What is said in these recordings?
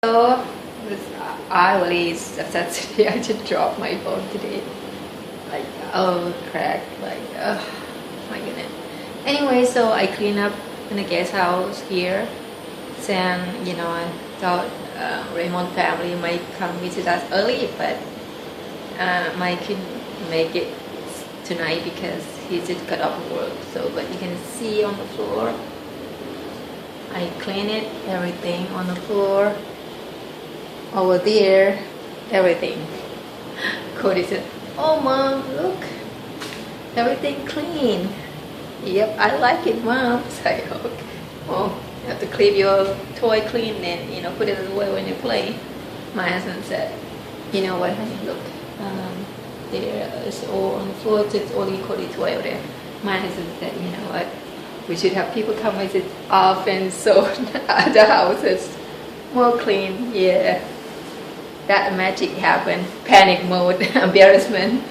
So this, I really upset today. I just dropped my phone today. Like, oh crap! Like, oh my goodness. Anyway, so I clean up in the guest house here. Then I thought Raymond family might come visit us early, but Mike couldn't make it tonight because he just got off work. So, but you can see on the floor. I clean it, everything on the floor. Over there, everything. Cody said, "Oh mom, look, everything clean." Yep, I like it, mom. So okay. Well, you have to clean your toy clean and put it away when you play. My husband said, "You know what, honey? Look, there is all on the floor. Just only Cody toy over there." My husband said, "You know what? We should have people come visit often so the house is more clean." Yeah. That magic happened. Panic mode, embarrassment.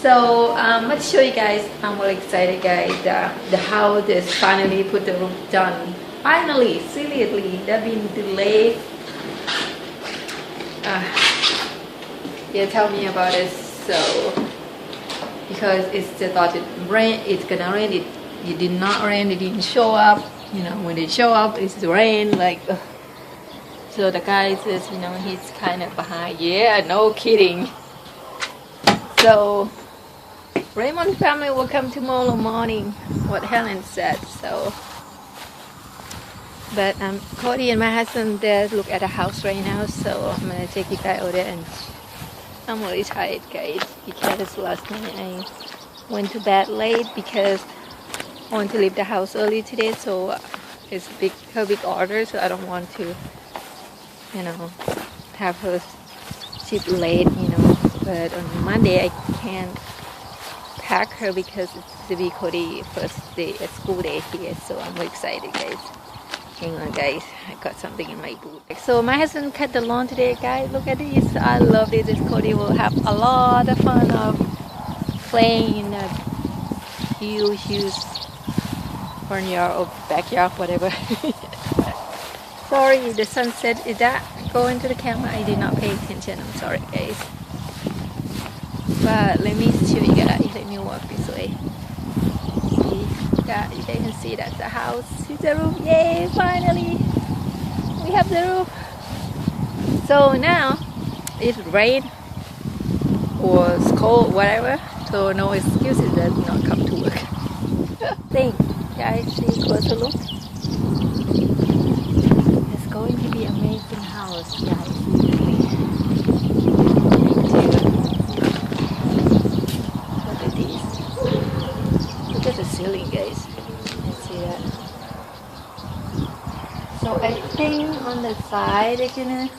So let's show you guys. I'm really excited, guys. The house is finally put the roof done. Finally, seriously, that's been delayed. Yeah, tell me about it. So because it's the thought it rain, it's gonna rain. It did not rain. It didn't show up. When it show up, it's rain. Like. So the guy says, he's kind of behind. Yeah, no kidding. So Raymond family will come tomorrow morning. What Helen said. So, but Cody and my husband they look at the house right now. So I'm gonna take you guys over there, and I'm really tired, guys, because last night I went to bed late because I want to leave the house early today. So it's her big order. So I don't want to. Have her ship late, but on Monday I can't pack her because it's the Cody first day, school day here, so I'm really excited, guys. Hang on, guys, I got something in my boot. So my husband cut the lawn today, guys. Look at this, I love this. Cody will have a lot of fun of playing in a huge front yard or backyard, whatever. Sorry, the sunset, is that going to the camera? I did not pay attention, I'm sorry, guys. But let me show you guys, let me walk this way. See that, you guys can see that's the house, see the roof, yay, finally! We have the roof. So now, if it rain or it's cold, whatever, so no excuses that not come to work. Thanks, guys, see closer look. Going to be amazing house, guys. Look at this. Look at the ceiling, guys. You see that? So I think on the side they're gonna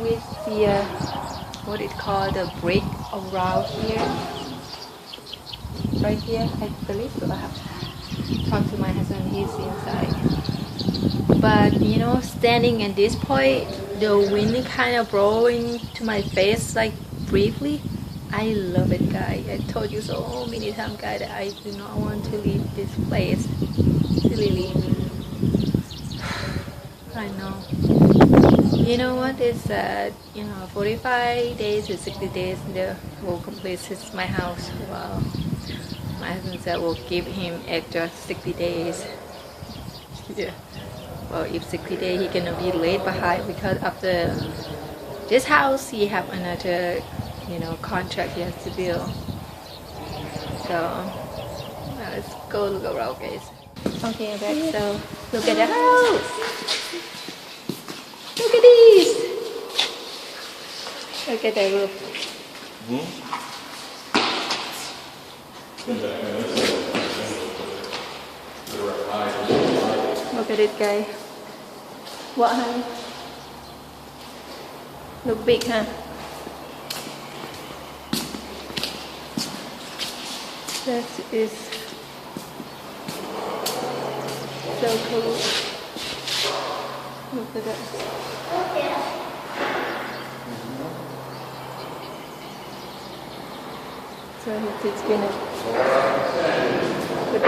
with the what it called the brick around here. Right here, I believe so. I have to talk to my husband. He's inside. But standing at this point, the wind kind of blowing to my face like briefly. I love it, guys. I told you so many times, guys, that I do not want to leave this place. Really, I know. You know what? It's 45 days to 60 days. The will complete my house. Wow. My husband said we'll give him extra 60 days. Yeah. Well, if 60 days he gonna be late behind because after this house he have another contract he has to build. So let's go look around, guys. Okay, back. So look at the house. Look at this. Look at the roof. Look at it, guys. What, honey? Look big, huh? That is so cool. Look at that. So it's gonna put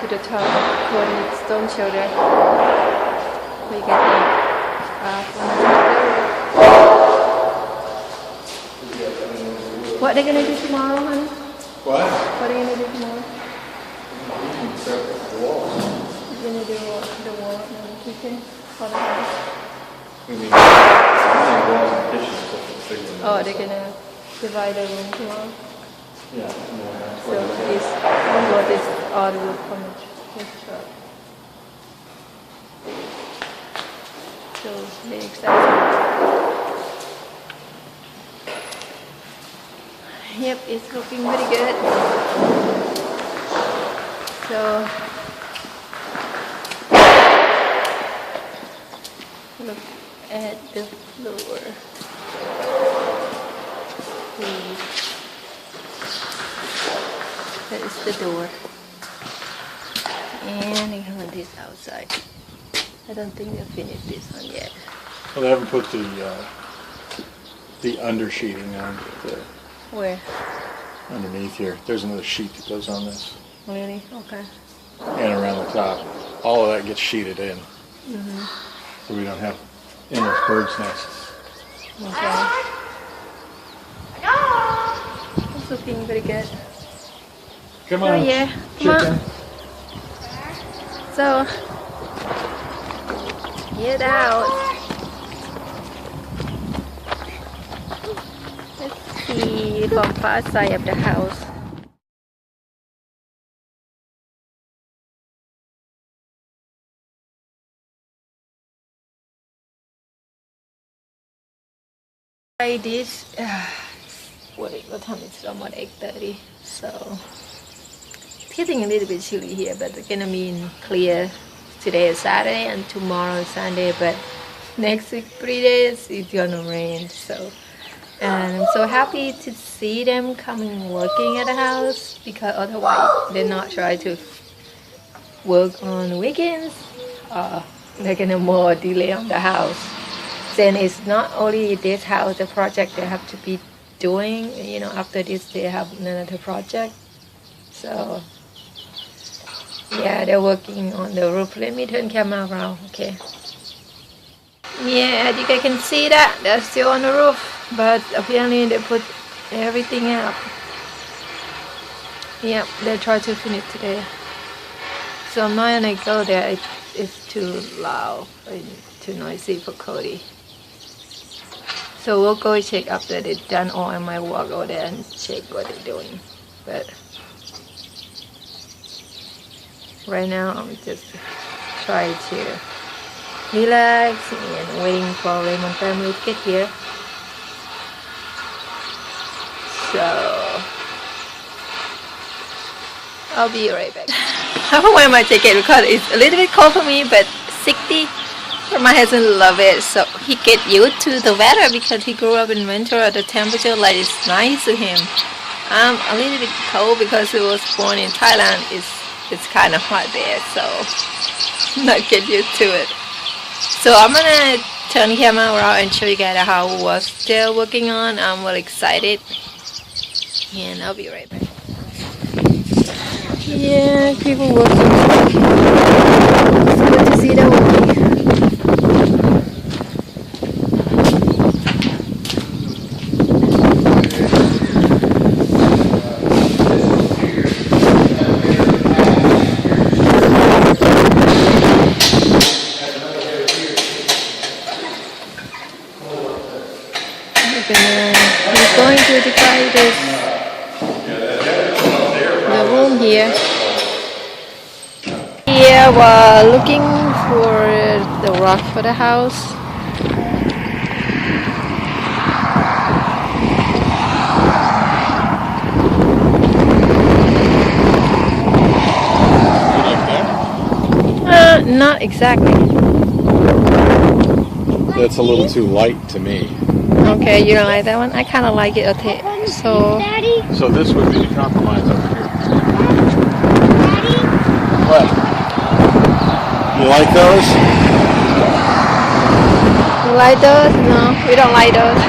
the to the top for the stone shoulder. We get what are they gonna do tomorrow, honey? What? What are they gonna do tomorrow? The walls. You're gonna do the wall and the kitchen for the house. You mean walls and kitchen stuff? Oh, they're gonna divide the room tomorrow. Yeah. So this what is all the wood from this truck. So they're excited. Yep, it's looking very good. So look at the floor. That is the door. And I have this outside. I don't think they've finished this one yet. Well, they haven't put the undersheeting on Where? underneath here. There's another sheet that goes on this Really? Okay. and around the top. All of that gets sheeted in, so we don't have endless bird's nests. Okay. It's looking very good. Come Oh on, yeah, come on. chicken. So, get out. Let's see from far side of the house. I did. What time is it? Almost 8:30. So it's getting a little bit chilly here, but it's gonna be clear. Today is Saturday and tomorrow is Sunday, but next week 3 days it's gonna rain. So, and I'm so happy to see them coming working at the house, because otherwise they're not trying to work on weekends. They're gonna more delay on the house. Then it's not only this house, the project they have to be doing, you know, after this they have another project. So yeah, they're working on the roof. Let me turn camera around, okay. Yeah, as you guys can see that, they're still on the roof, but apparently they put everything up. Yep, they try to finish today. So I'm not gonna go there, it's too loud and too noisy for Cody. So we'll go check after they're done, or I might walk over there and check what they're doing. But right now I'm just trying to relax and waiting for Raymond family to get here. So I'll be right back. I don't wear my jacket because it's a little bit cold for me, but 60. My husband love it, so he get used to the weather because he grew up in winter. The temperature like is nice to him. I'm a little bit cold because he was born in Thailand. It's kind of hot there, so not get used to it. So I'm gonna turn the camera around and show you guys how was they're working on. I'm really excited, and I'll be right back. Yeah, people working. It's good to see them working. He's going to divide the room here. Here we're looking for the rock for the house. Not exactly. That's a little too light to me. Okay, you don't like that one? I kind of like it. Okay, so this would be the compromise over here. What? You like those? you like those? No, we don't like those.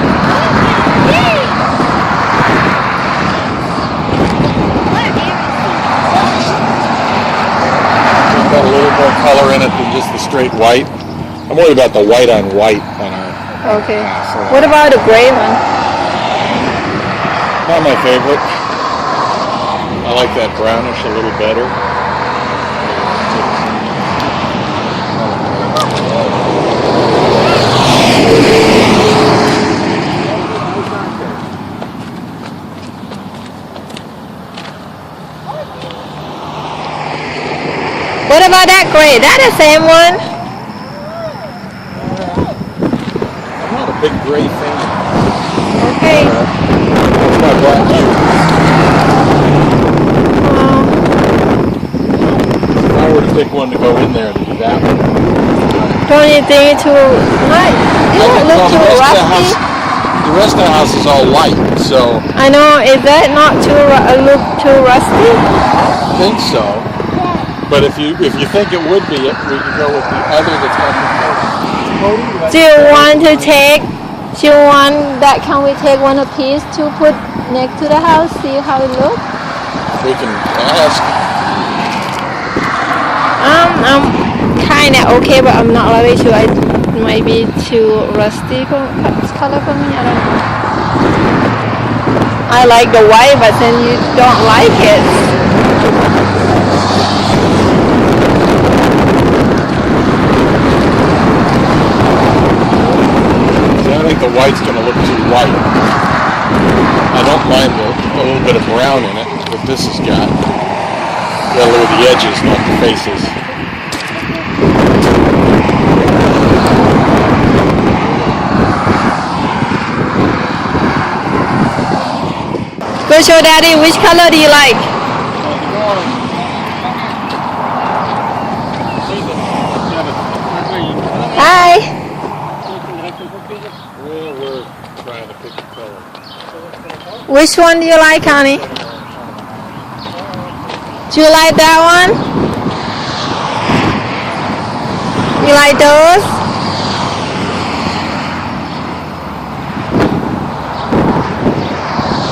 got a little more color in it than just the straight white. I'm worried about the white on white on our Okay. house. What about the gray one? Not my favorite. I like that brownish a little better. What about that gray? That the same one? I'm not a big gray fan. Okay. That's my black cube. If I were to pick one to go in there, it'd be that one. Don't you think it's too much? It won't look Well, too rusty. the rest of the house is all white, so I know. Is that not too look too rusty? I think so. But if you think it would be, we could go with the other that's got the coating. Do you want to take? Do you want that? Can we take one apiece to put next to the house? See how it looks. We can ask. I'm kind of okay, but I'm not really sure. It might be too rusty color for me. I don't know. I like the white, but then you don't like it. I think the white's going to look too white. I don't mind a little bit of brown in it, but this has got. You gotta look at the edges, not the faces. Go show Daddy, which color do you like? Hi. Well, we're trying to pick a color. Which one do you like, honey? Do you like that one? You like those?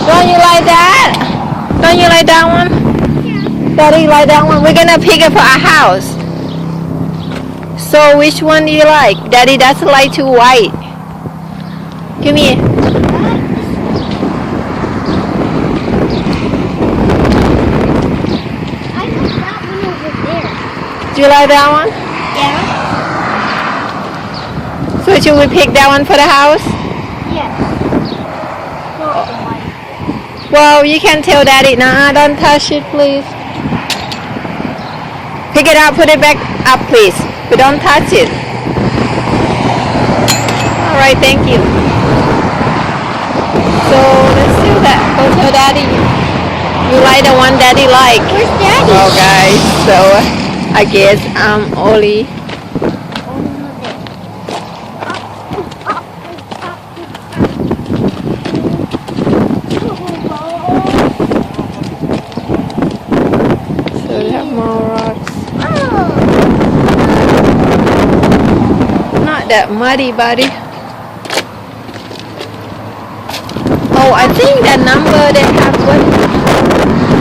Don't you like that? Don't you like that one? Yeah. Daddy, like that one? We're gonna pick it for our house. So which one do you like? Daddy, that's like too white. Give me. I like that one over there. Do you like that one? Yeah? So should we pick that one for the house? Yes. Not the white. Well, you can tell Daddy, nah, don't touch it, please. Pick it up, put it back up, please. But don't touch it. All right, thank you. So let's do that. Go tell Daddy. You like the one Daddy like. Where's Daddy? Oh, guys. So I guess I'm Oli. So we have more rocks. Not that muddy, buddy. Oh, I think that number they have what?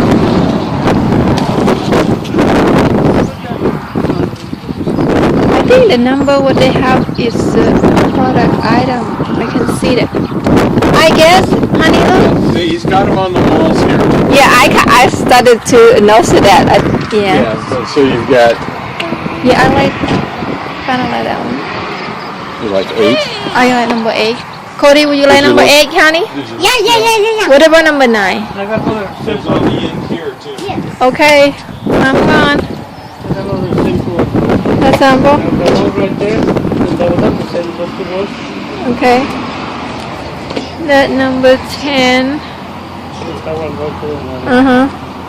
I think the number what they have is product item. I can see that. I guess, honey, look. See, he's got them on the walls here. Yeah, I started to notice that. Yeah. So you've got. Yeah, I like, kind of like that one. You like 8? I like number 8. Cody, would you like Did you number like- 8, honey? Yeah. What about number 9? It's on the end here too. Yes. Okay, I'm gone. That's sample. Okay. That number 10.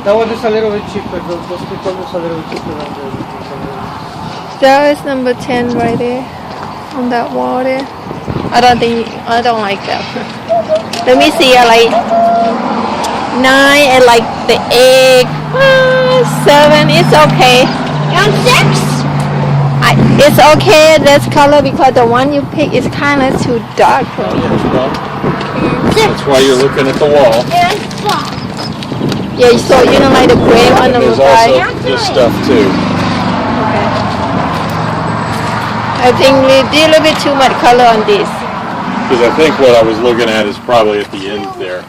That one is a little bit cheaper. Those people is a little bit cheaper than the That is number 10 right there. On that wall there. I don't like that. Let me see, I like 9 and like the 8. 7, it's okay. On 6? It's okay, this color, because the one you pick is kind of too dark for me. That's why you're looking at the wall. And 5. Yeah, so you don't like the gray one, number There's 5? also this stuff too. I think we did a little bit too much color on this. Because I think what I was looking at is probably at the end there.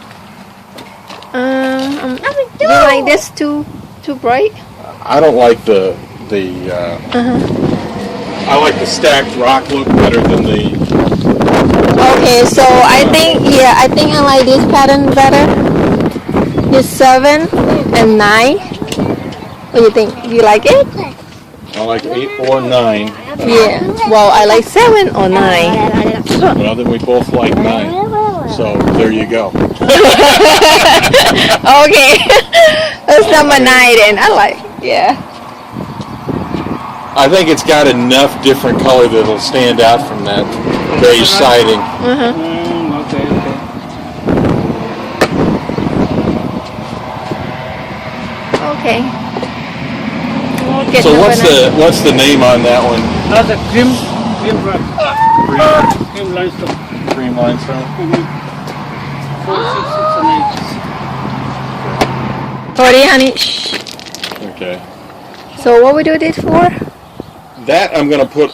Do you like this too bright? I don't like the I like the stacked rock look better than the. Okay, so I think I like this pattern better. This 7 and 9. What do you think? Do you like it? I like 8 or 9. Yeah. Well, I like 7 or 9. Well, then we both like 9. So there you go. Okay. That's number 9 then. I like. Yeah. I think it's got enough different color that it'll stand out from that beige siding. Okay. Okay. We'll get So number 9. what's the name on that one? That's a cream rock. Cream limestone. Cream limestone. 4, 6, 6, and 8. Cody, honey. Shh. Okay. So what we do this for? That I'm going to put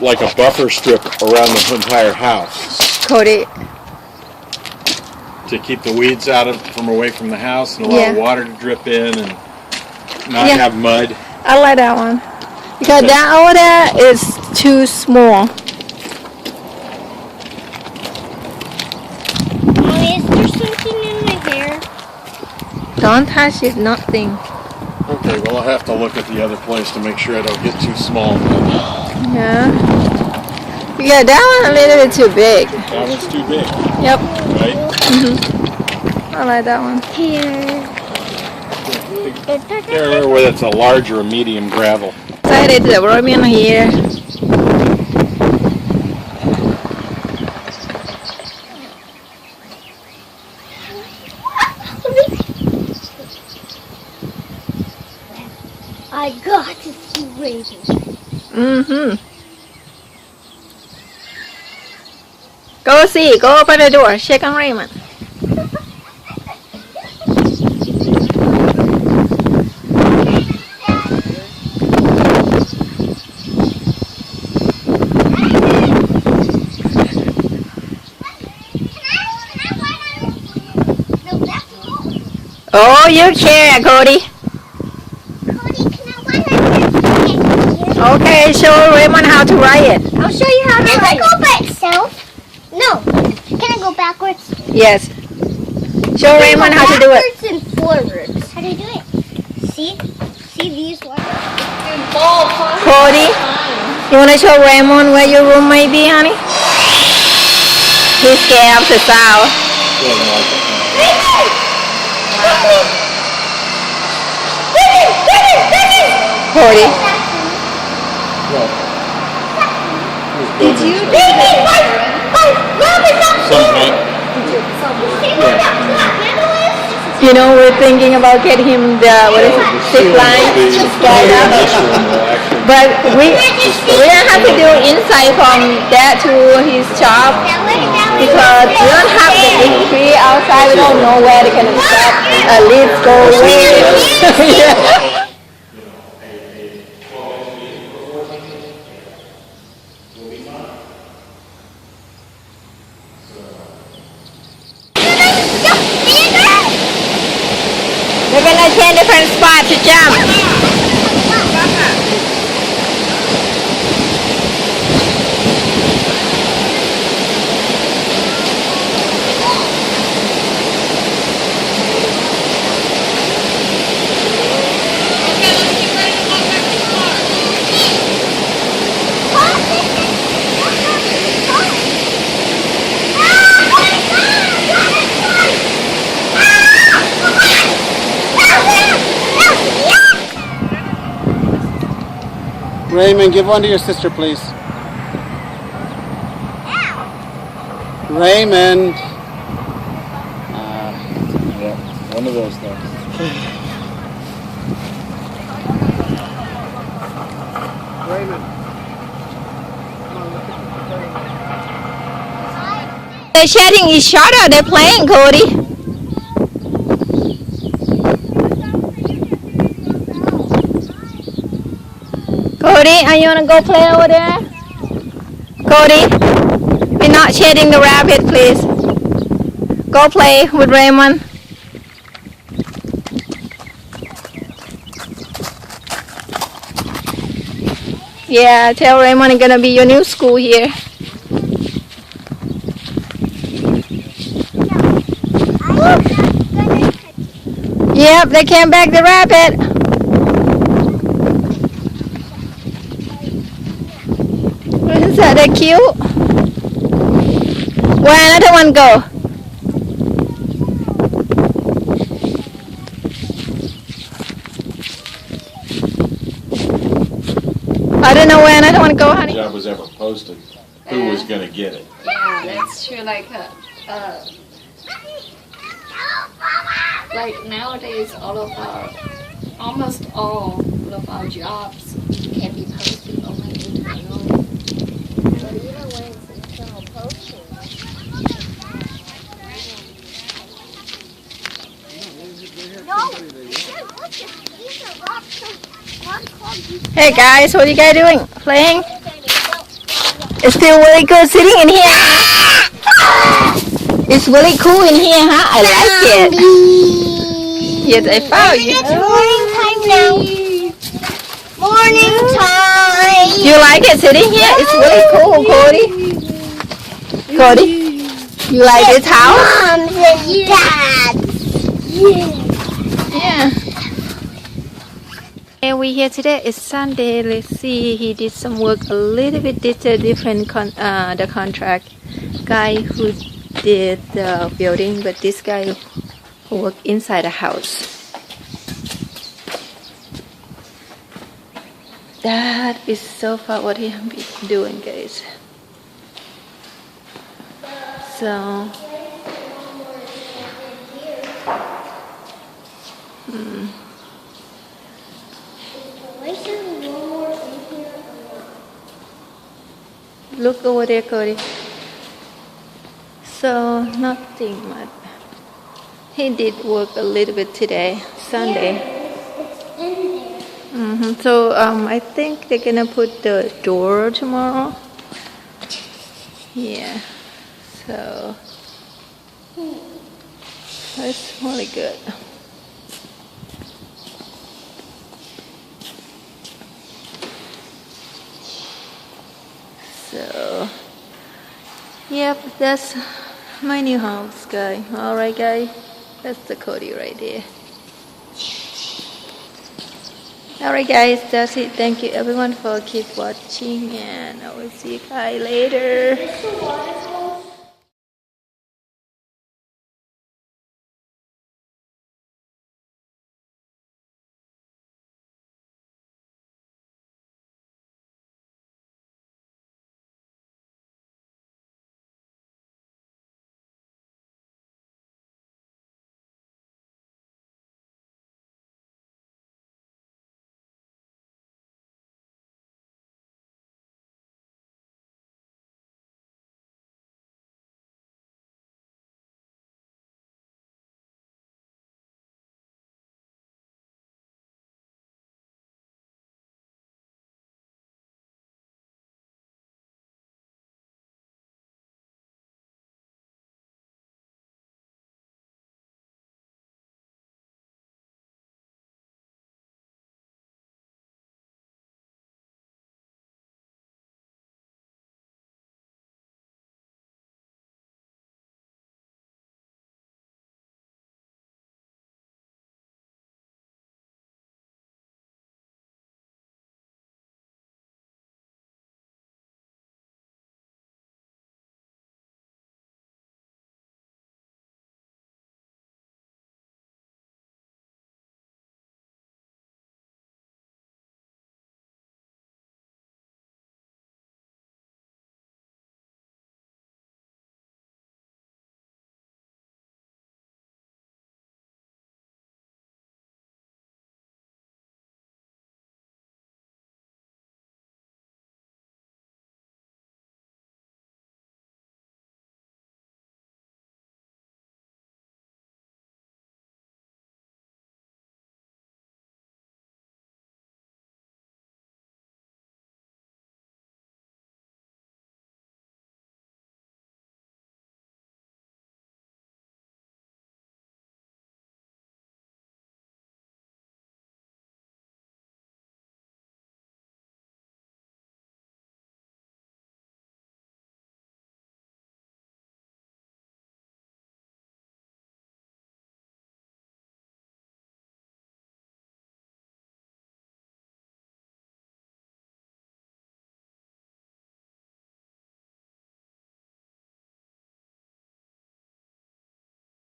like a buffer strip around the entire house Cody. to keep the weeds from away from the house and allow Yeah. water to drip in and not Yeah. have mud. I like that one. Because Okay. that over there is too small. Mommy, is there something in my hair? Don't touch it, nothing. Okay, well I'll have to look at the other place to make sure I don't get too small. Yeah. Yeah, that one a little bit too big. That one's too big, Yep. right? I like that one. Here. Can't remember whether it's a large or a medium gravel. Excited to roll me in here. I got to see Raven. Mm-hmm. Go see. Go open the door. Check on Raymond. Oh, you can, Cody. Okay, show Raymond how to ride it. I'll show you how to ride it. Can I go by itself? No. Can I go backwards? Yes. Show Raymond how to do it. Backwards and forwards. How do you do it? See? See these ones? Cody, you want to show Raymond where your room might be, honey? He's scared of the sound. Cody. Did you? You know, we're thinking about getting him the, what is it, zip line, slide up. But we don't have to do inside from that to his shop because we don't have the big tree outside. We don't know where they're going to stop. Leaves go away. Yeah. We're gonna change different spot to jump. Raymond, give one to your sister, please. Raymond. Yeah, one of those things. Raymond. They're chatting each other. They're playing, Cody. Cody, are you wanna go play over there? Cody, we're not chasing the rabbit, please. Go play with Raymond. Yeah, tell Raymond it's gonna be your new school here. Yep, they came back the rabbit. Is that cute? Where another one go? I don't know where another one go, honey. Job was ever posted. Who was gonna get it? Yeah, that's true. Like nowadays, almost all of our jobs can be posted on my internal. But even when it's internal posting. No, these are rocks. Hey guys, what are you guys doing? Playing? It's still really good sitting in here. It's really cool in here, huh? I like it. Yes, I found you. It's morning time now. Morning time. You like it sitting here? It's really cool, Cody. Cody, you like this house? Moms and dads. Yeah. And we here today. It's Sunday. Let's see. He did some work a little bit different. The contract guy who did the building, but this guy who worked inside the house. That is so far what he been doing, guys. So. Look over there, Cody. So nothing much. He did work a little bit today, Sunday. So I think they're gonna put the door tomorrow. Yeah. So that's really good. So, yep, that's my new house, guy. Alright, guy. That's the Cody right there. Alright, guys, that's it. Thank you, everyone, for keep watching, and I will see you guys later.